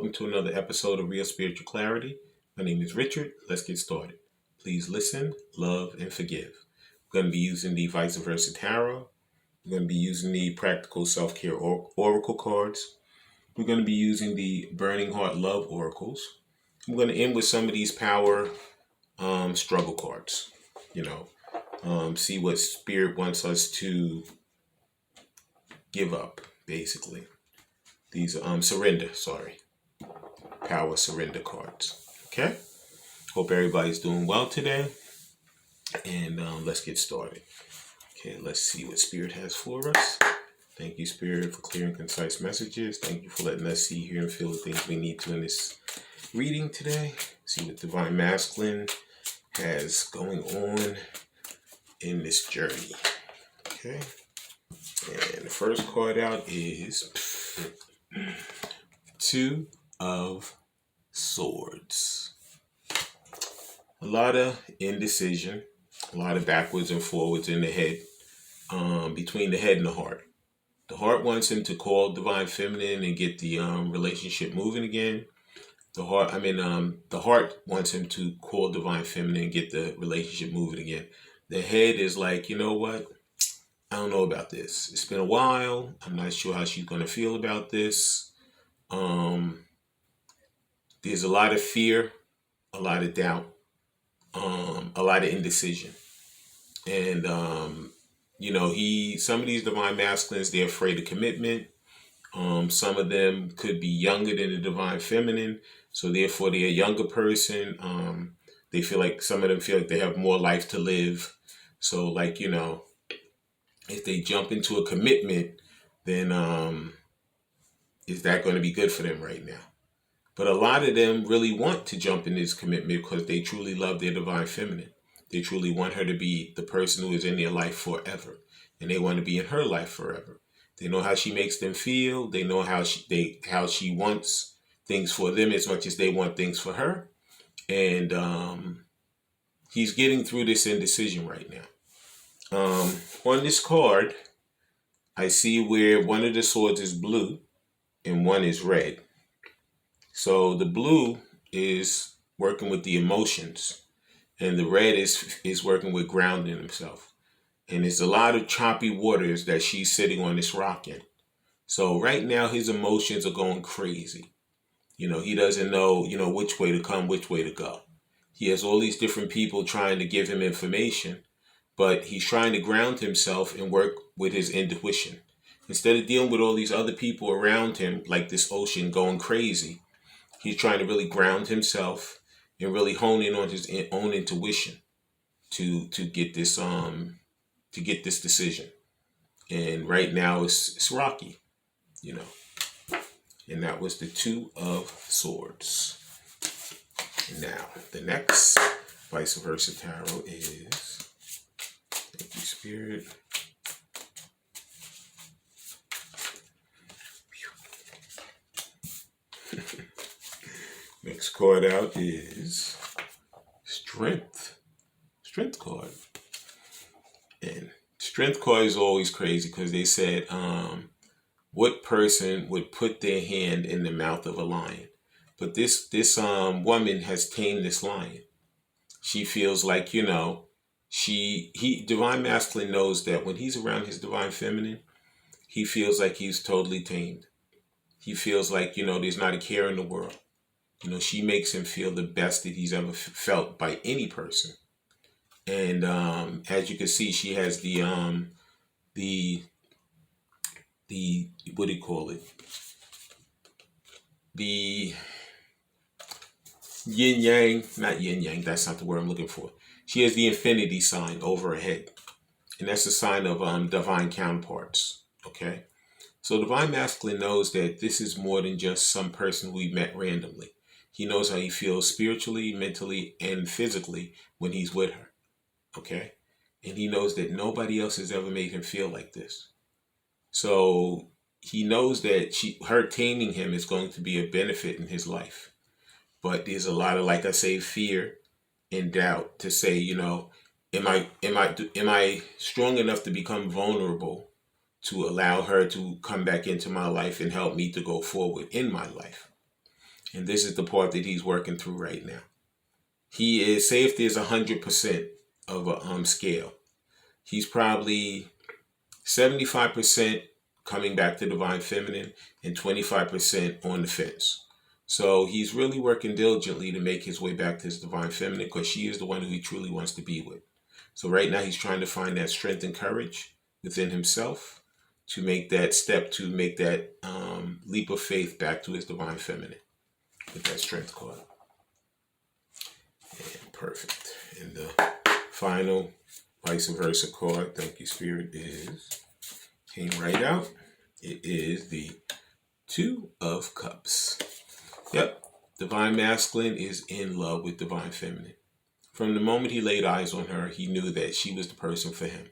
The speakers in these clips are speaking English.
welcome to another episode of Real Spiritual Clarity. My name is Richard. Let's get started. Please listen, love, and forgive. We're going to be using the Vice Versa Tarot. We're going to be using the Practical Self-Care Oracle cards. We're going to be using the Burning Heart Love Oracles. I'm going to end with some of these Power Struggle cards. See what Spirit wants us to give up, basically. These are Power Surrender cards. Okay? Hope everybody's doing well today. And let's get started. Okay, let's see what Spirit has for us. Thank you, Spirit, for clear and concise messages. Thank you for letting us see, hear, and feel the things we need to in this reading today. See what Divine Masculine has going on in this journey. Okay? And the first card out is Two of Swords. A lot of indecision, a lot of backwards and forwards in the head, between the head and the heart. The heart wants him to call Divine Feminine and get the relationship moving again. The heart wants him to call Divine Feminine and get the relationship moving again. The head is like, you know what? I don't know about this. It's been a while. I'm not sure how she's going to feel about this. There's a lot of fear, a lot of doubt, a lot of indecision. And, some of these Divine Masculines, they're afraid of commitment. Some of them could be younger than the Divine Feminine. So therefore, they're a younger person. They feel like, some of them feel like they have more life to live. So if they jump into a commitment, then is that going to be good for them right now? But a lot of them really want to jump in this commitment because they truly love their Divine Feminine. They truly want her to be the person who is in their life forever. And they want to be in her life forever. They know how she makes them feel. They know how she wants things for them as much as they want things for her. And he's getting through this indecision right now. On this card, I see where one of the swords is blue and one is red. So the blue is working with the emotions, and the red is working with grounding himself. And there's a lot of choppy waters that she's sitting on this rock in. So right now his emotions are going crazy. He doesn't know, which way to come, which way to go. He has all these different people trying to give him information, but he's trying to ground himself and work with his intuition. Instead of dealing with all these other people around him, like this ocean going crazy, he's trying to really ground himself and really hone in on his own intuition to get this decision. And right now it's rocky, And that was the Two of Swords. Now the next Vice Versa Tarot is, thank you, Spirit. Next card out is Strength. Strength card. And Strength card is always crazy because they said, what person would put their hand in the mouth of a lion? But this woman has tamed this lion. She feels like, Divine Masculine knows that when he's around his Divine Feminine, he feels like he's totally tamed. He feels like, there's not a care in the world. She makes him feel the best that he's ever felt by any person. And as you can see, she has the what do you call it? The yin yang, not yin yang, that's not the word I'm looking for. She has the infinity sign over her head. And that's a sign of divine counterparts. Okay? So Divine Masculine knows that this is more than just some person we met randomly. He knows how he feels spiritually, mentally, and physically when he's with her. Okay? And he knows that nobody else has ever made him feel like this. So he knows that her taming him is going to be a benefit in his life. But there's a lot of, like I say, fear and doubt to say, am I strong enough to become vulnerable to allow her to come back into my life and help me to go forward in my life? And this is the part that he's working through right now. He is, say if there's 100% of a scale, he's probably 75% coming back to divine feminine and 25% on the fence. So he's really working diligently to make his way back to his divine feminine, because she is the one who he truly wants to be with. So right now he's trying to find that strength and courage within himself to make that step, to make that leap of faith back to his divine feminine with that strength card. And perfect. And the final vice versa card, thank you Spirit, came right out. It is the Two of Cups. Yep, divine masculine is in love with divine feminine. From the moment he laid eyes on her, he knew that she was the person for him.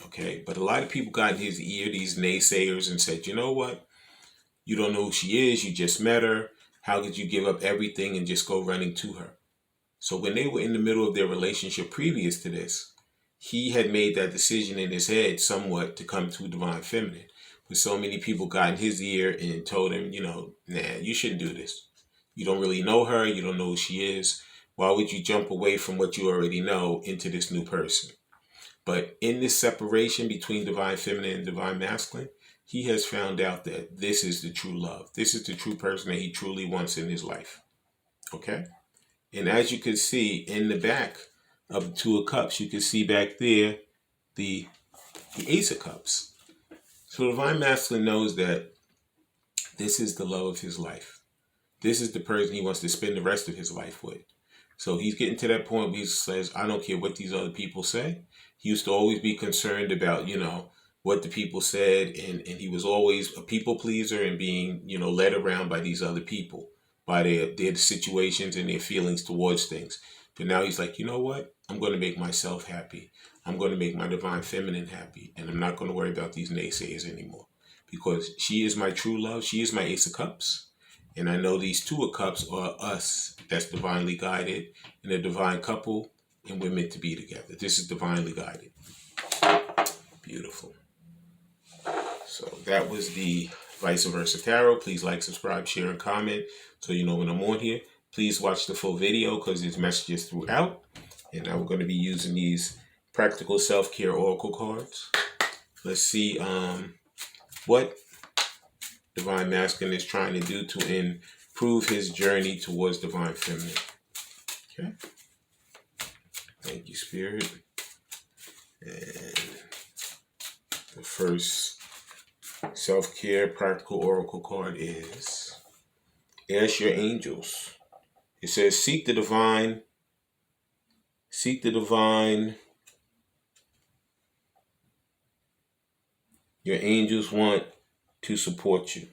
Okay, but a lot of people got in his ear, these naysayers, and said, you know what? You don't know who she is. You just met her. How could you give up everything and just go running to her? So when they were in the middle of their relationship previous to this, he had made that decision in his head somewhat to come to divine feminine. But so many people got in his ear and told him, nah, you shouldn't do this. You don't really know her. You don't know who she is. Why would you jump away from what you already know into this new person? But in this separation between divine feminine and divine masculine, he has found out that this is the true love. This is the true person that he truly wants in his life. Okay? And as you can see in the back of the Two of Cups, you can see back there the Ace of Cups. So divine masculine knows that this is the love of his life. This is the person he wants to spend the rest of his life with. So he's getting to that point where he says, I don't care what these other people say. He used to always be concerned about, what the people said. And he was always a people pleaser and being, led around by these other people, by their situations and their feelings towards things. But now he's like, you know what? I'm going to make myself happy. I'm going to make my divine feminine happy. And I'm not going to worry about these naysayers anymore. Because she is my true love. She is my Ace of Cups. And I know these Two of Cups are us that's divinely guided and a divine couple, and we're meant to be together. This is divinely guided. Beautiful. So that was the Vice Versa Tarot. Please like, subscribe, share, and comment so you know when I'm on here. Please watch the full video because there's messages throughout. And now we're going to be using these practical self-care oracle cards. Let's see what divine masculine is trying to do to improve his journey towards divine feminine. Okay. Thank you, Spirit. And the first self-care practical oracle card is Ask Your Angels. It says, seek the divine. Your angels want to support you.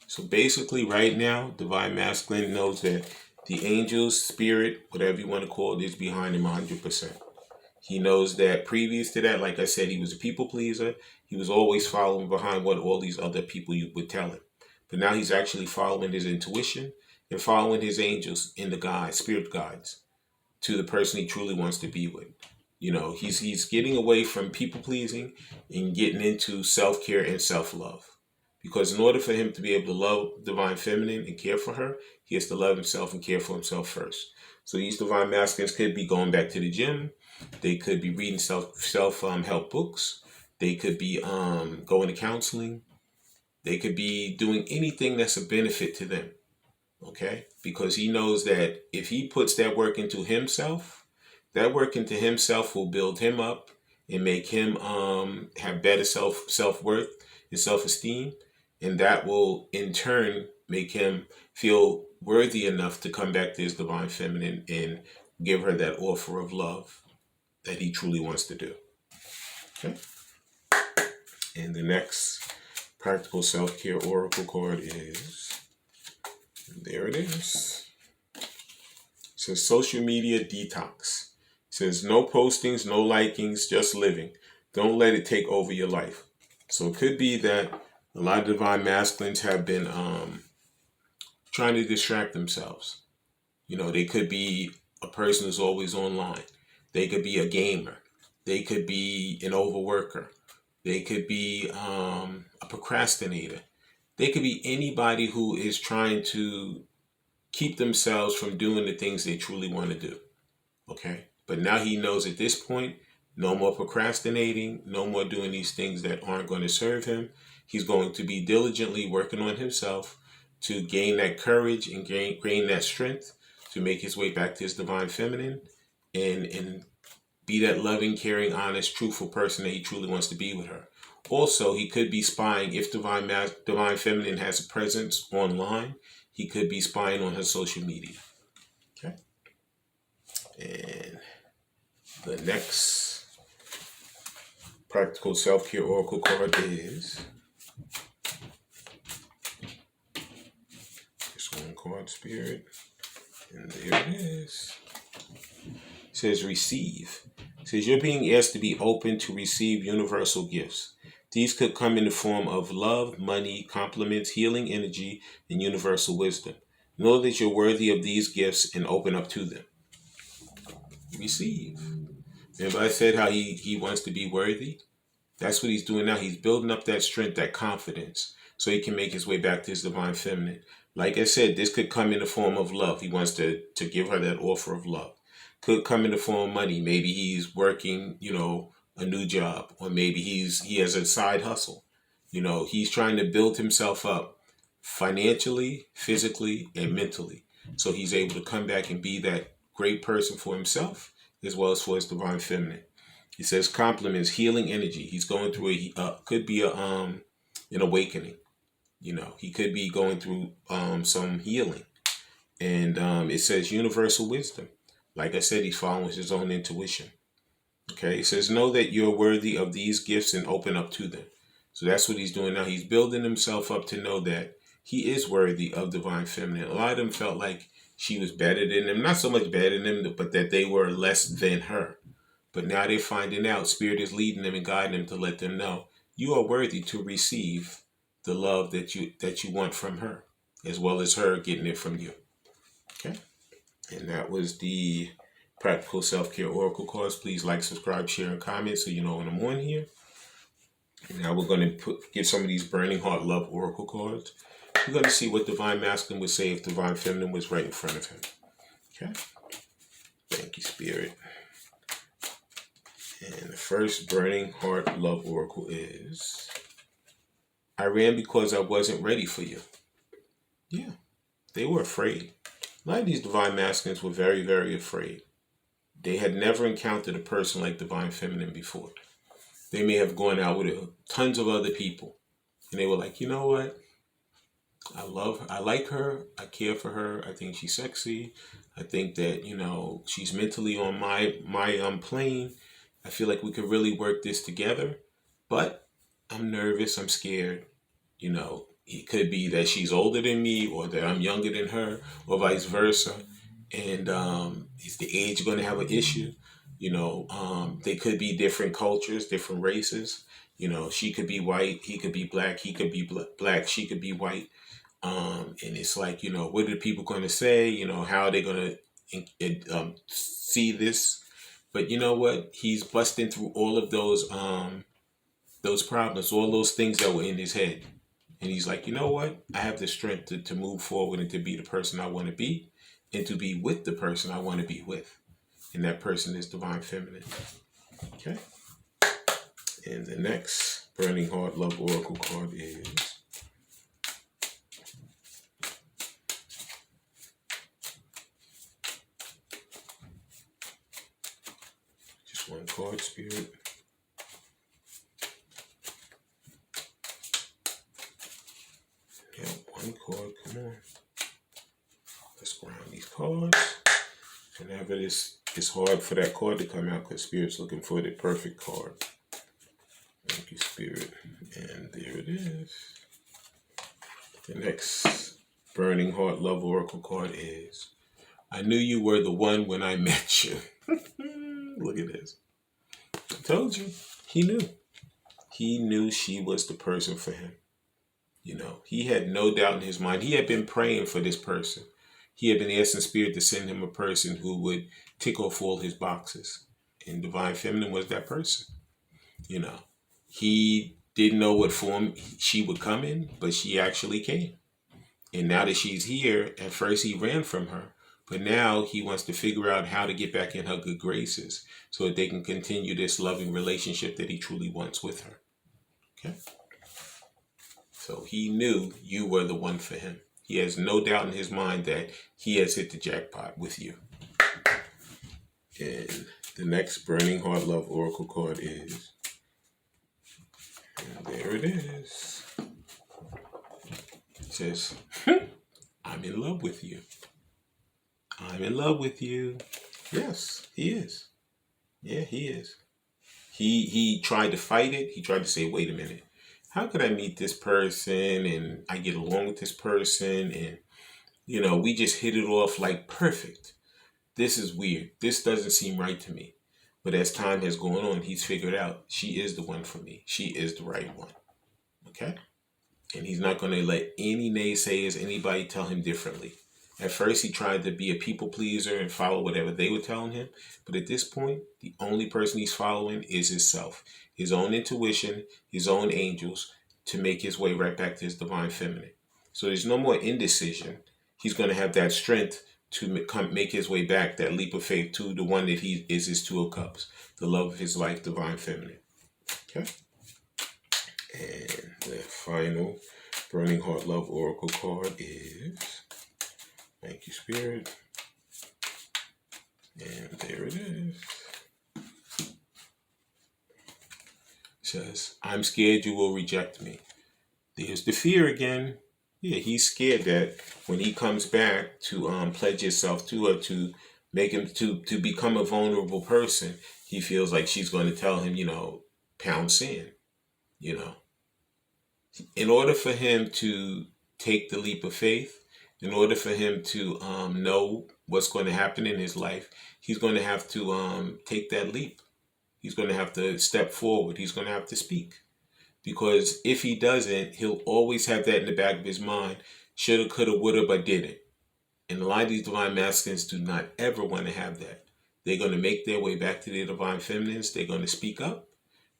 So basically right now, divine masculine knows that the angels, spirit, whatever you want to call it, is behind him 100%. He knows that previous to that, like I said, he was a people pleaser. He was always following behind what all these other people would tell him. But now he's actually following his intuition and following his angels in the guides, spirit guides, to the person he truly wants to be with. He's getting away from people pleasing and getting into self-care and self-love. Because in order for him to be able to love divine feminine and care for her, he has to love himself and care for himself first. So these divine masculines could be going back to the gym. They could be reading self-help books. They could be going to counseling. They could be doing anything that's a benefit to them. Okay? Because he knows that if he puts that work into himself, that work into himself will build him up and make him have better self-worth and self-esteem. And that will, in turn, make him feel worthy enough to come back to his divine feminine and give her that offer of love that he truly wants to do. Okay? And the next practical self-care oracle card is, there it is. It says social media detox. It says no postings, no likings, just living. Don't let it take over your life. So it could be that a lot of divine masculines have been trying to distract themselves. They could be a person who's always online. They could be a gamer. They could be an overworker. They could be a procrastinator. They could be anybody who is trying to keep themselves from doing the things they truly want to do. Okay. But now he knows at this point, no more procrastinating, no more doing these things that aren't going to serve him. He's going to be diligently working on himself to gain that courage and gain that strength to make his way back to his divine feminine and be that loving, caring, honest, truthful person that he truly wants to be with her. Also, he could be spying if divine feminine has a presence online. He could be spying on her social media. Okay. And the next practical self-care oracle card is this one card, Spirit. And there it is. It says receive. It says you're being asked to be open to receive universal gifts. These could come in the form of love, money, compliments, healing energy, and universal wisdom. Know that you're worthy of these gifts and open up to them. Receive. Remember I said how he wants to be worthy? That's what he's doing now. He's building up that strength, that confidence, so he can make his way back to his divine feminine. Like I said, this could come in the form of love. He wants to give her that offer of love. Could come in the form of money. Maybe he's working, a new job, or maybe he has a side hustle. He's trying to build himself up financially, physically, and mentally, so he's able to come back and be that great person for himself as well as for his divine feminine. He says compliments, healing energy. He's going through could be an awakening. He could be going through some healing. And it says universal wisdom. Like I said, he's following his own intuition. Okay, it says know that you're worthy of these gifts and open up to them. So that's what he's doing now. He's building himself up to know that he is worthy of divine feminine. A lot of them felt like she was better than them. Not so much better than them, but that they were less than her. But now they're finding out. Spirit is leading them and guiding them to let them know you are worthy to receive the love that you want from her, as well as her getting it from you. Okay? And that was the practical self-care oracle cards. Please like, subscribe, share, and comment so you know when I'm on here. And now we're going to get some of these burning heart love oracle cards. We're going to see what divine masculine would say if divine feminine was right in front of him. Okay? Thank you, Spirit. And the first burning heart love oracle is I ran because I wasn't ready for you. Yeah, they were afraid. A lot of these divine masculines were very, very afraid. They had never encountered a person like divine feminine before. They may have gone out with tons of other people. And they were like, you know what? I like her. I care for her. I think she's sexy. I think that, she's mentally on my plane. I feel like we could really work this together. But I'm nervous. I'm scared. It could be that she's older than me or that I'm younger than her or vice versa. And is the age going to have an issue? They could be different cultures, different races. She could be white, he could be black, he could be black, she could be white. And it's like, what are the people going to say? How are they going to see this? But you know what? He's busting through all of those problems, all those things that were in his head. And he's like, you know what? I have the strength to move forward and to be the person I want to be and to be with the person I want to be with. And that person is divine feminine. Okay? And the next burning heart love oracle card is just one card, Spirit. Yeah, one card, come on. Let's ground these cards. Whenever it's hard for that card to come out because Spirit's looking for the perfect card. Thank you, Spirit. And there it is. The next burning heart love oracle card is I knew you were the one when I met you. Look at this. I told you. He knew. He knew she was the person for him. He had no doubt in his mind. He had been praying for this person. He had been asking Spirit to send him a person who would tick off all his boxes. And divine feminine was that person. He didn't know what form she would come in, but she actually came. And now that she's here, at first he ran from her, but now he wants to figure out how to get back in her good graces so that they can continue this loving relationship that he truly wants with her. Okay? So he knew you were the one for him. He has no doubt in his mind that he has hit the jackpot with you. And the next Burning Heart Love Oracle card is, and there it is. It says, I'm in love with you. I'm in love with you. Yes, he is. Yeah, he is. He tried to fight it. He tried to say, wait a minute. How could I meet this person and I get along with this person and, we just hit it off like perfect. This is weird. This doesn't seem right to me. But as time has gone on, he's figured out she is the one for me. She is the right one. Okay? And he's not going to let any naysayers, anybody tell him differently. At first, he tried to be a people pleaser and follow whatever they were telling him. But at this point, the only person he's following is himself, his own intuition, his own angels, to make his way right back to his divine feminine. So there's no more indecision. He's going to have that strength to make his way back, that leap of faith to the one that he is his Two of Cups, the love of his life, divine feminine. Okay? And the final Burning Heart Love Oracle card is, thank you, Spirit. And there it is. It says, I'm scared you will reject me. There's the fear again. Yeah, he's scared that when he comes back to pledge himself to her, to make him to become a vulnerable person, he feels like she's going to tell him, pounce in, In order for him to take the leap of faith, in order for him to know what's going to happen in his life, he's going to have to take that leap. He's going to have to step forward. He's going to have to speak. Because if he doesn't, he'll always have that in the back of his mind. Shoulda, coulda, woulda, but didn't. And a lot of these divine masculines do not ever want to have that. They're going to make their way back to their divine feminines. They're going to speak up.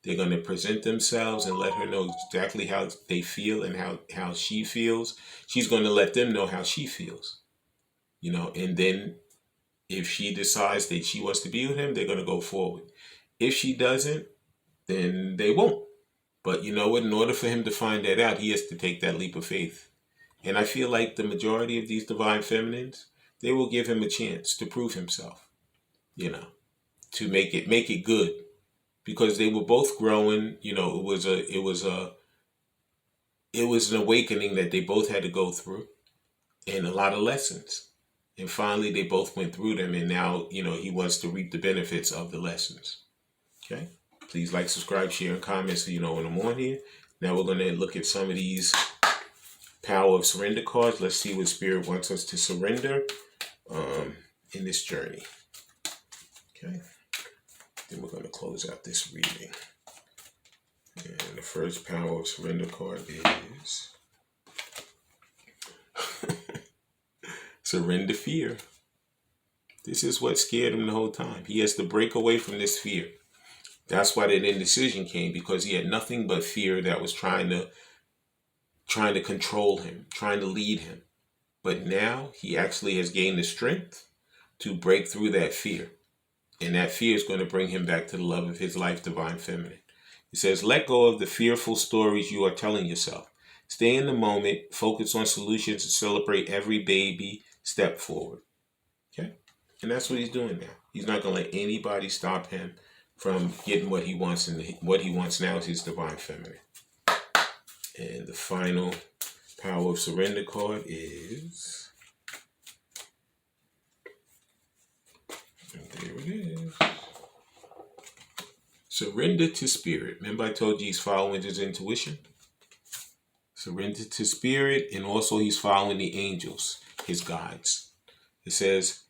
They're going to present themselves and let her know exactly how they feel and how she feels. She's going to let them know how she feels. And then if she decides that she wants to be with him, they're going to go forward. If she doesn't, then they won't. But you know what? In order for him to find that out, he has to take that leap of faith. And I feel like the majority of these divine feminines, they will give him a chance to prove himself, to make it good. Because they were both growing, it was an awakening that they both had to go through and a lot of lessons. And finally, they both went through them. And now, he wants to reap the benefits of the lessons. Okay. Please like, subscribe, share, and comment so you know when I'm on here. Now we're going to look at some of these Power of Surrender cards. Let's see what Spirit wants us to surrender in this journey. Okay. Then we're going to close out this reading. And the first Power of Surrender card is Surrender Fear. This is what scared him the whole time. He has to break away from this fear. That's why that indecision came, because he had nothing but fear that was trying to control him, trying to lead him. But now he actually has gained the strength to break through that fear. And that fear is going to bring him back to the love of his life, divine feminine. It says, let go of the fearful stories you are telling yourself. Stay in the moment, focus on solutions, and celebrate every baby step forward. Okay? And that's what he's doing now. He's not going to let anybody stop him from getting what he wants, and what he wants now is his divine feminine. And the final Power of Surrender card is, and there it is, Surrender to Spirit. Remember I told you he's following his intuition? Surrender to Spirit, and also he's following the angels, his guides. It says,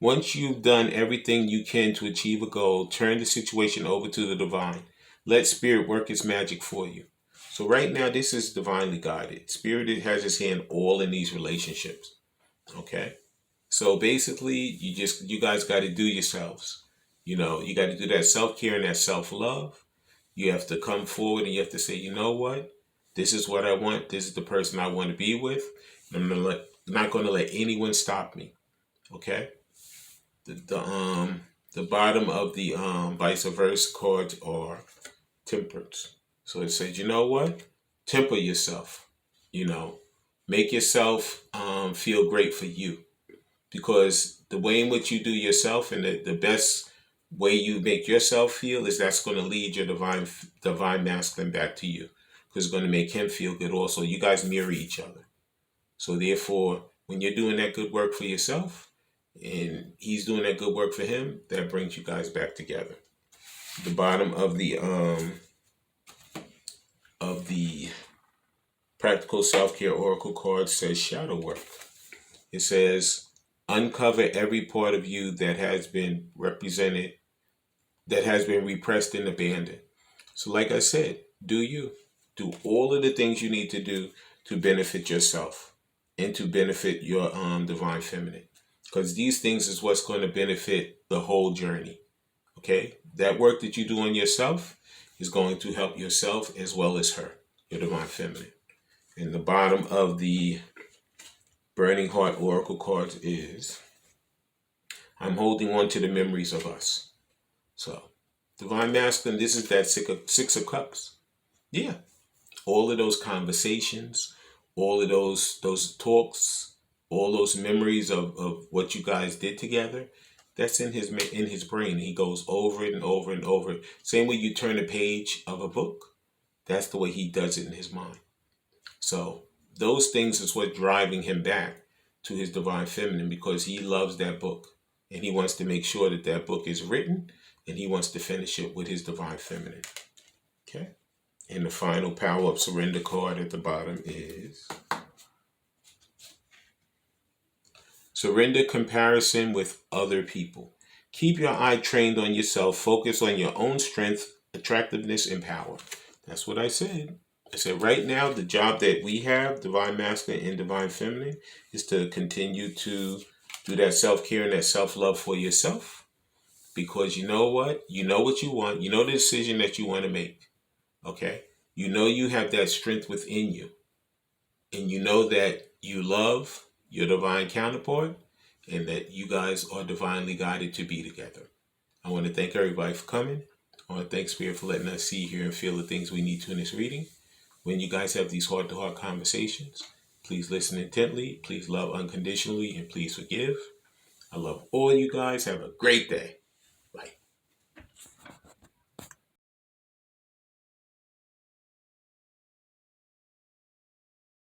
once you've done everything you can to achieve a goal, turn the situation over to the divine. Let Spirit work its magic for you. So right now, this is divinely guided. Spirit has his hand all in these relationships. Okay? So basically, you guys got to do yourselves. You got to do that self-care and that self-love. You have to come forward and you have to say, you know what? This is what I want. This is the person I want to be with. Not going to let anyone stop me. Okay? The bottom of the vice versa cards are temperance. So it says, you know what? Temper yourself. You know, make yourself feel great for you, because the way in which you do yourself and the best way you make yourself feel is that's going to lead your divine masculine back to you, because it's going to make him feel good also. You guys mirror each other. So therefore, when you're doing that good work for yourself and he's doing that good work for him, that brings you guys back together. The bottom of the practical self-care oracle card says shadow work. It says uncover every part of you that has been represented, that has been repressed and abandoned. So like I said, do all of the things you need to do to benefit yourself and to benefit your divine feminine, because these things is what's going to benefit the whole journey. Okay, that work that you do on yourself is going to help yourself as well as her, your divine feminine. And the bottom of the burning heart oracle cards is I'm holding on to the memories of us. So divine masculine, this is that six of cups. Yeah, all of those conversations, all of those talks, all those memories of what you guys did together, that's in his brain. He goes over it and over and over. Same way you turn a page of a book, that's the way he does it in his mind. So those things is what driving him back to his divine feminine, because he loves that book and he wants to make sure that that book is written and he wants to finish it with his divine feminine. Okay. And the final power up surrender card at the bottom is surrender comparison with other people. Keep your eye trained on yourself. Focus on your own strength, attractiveness, and power. That's what I said. I said right now, the job that we have, divine masculine and divine feminine, is to continue to do that self-care and that self-love for yourself. Because you know what? You know what you want. You know the decision that you want to make. Okay? You know you have that strength within you. And you know that you love your divine counterpart and that you guys are divinely guided to be together. I want to thank everybody for coming. I want to thank Spirit for letting us see, hear, and feel the things we need to in this reading. When you guys have these heart-to-heart conversations, please listen intently, please love unconditionally, and please forgive. I love all you guys. Have a great day.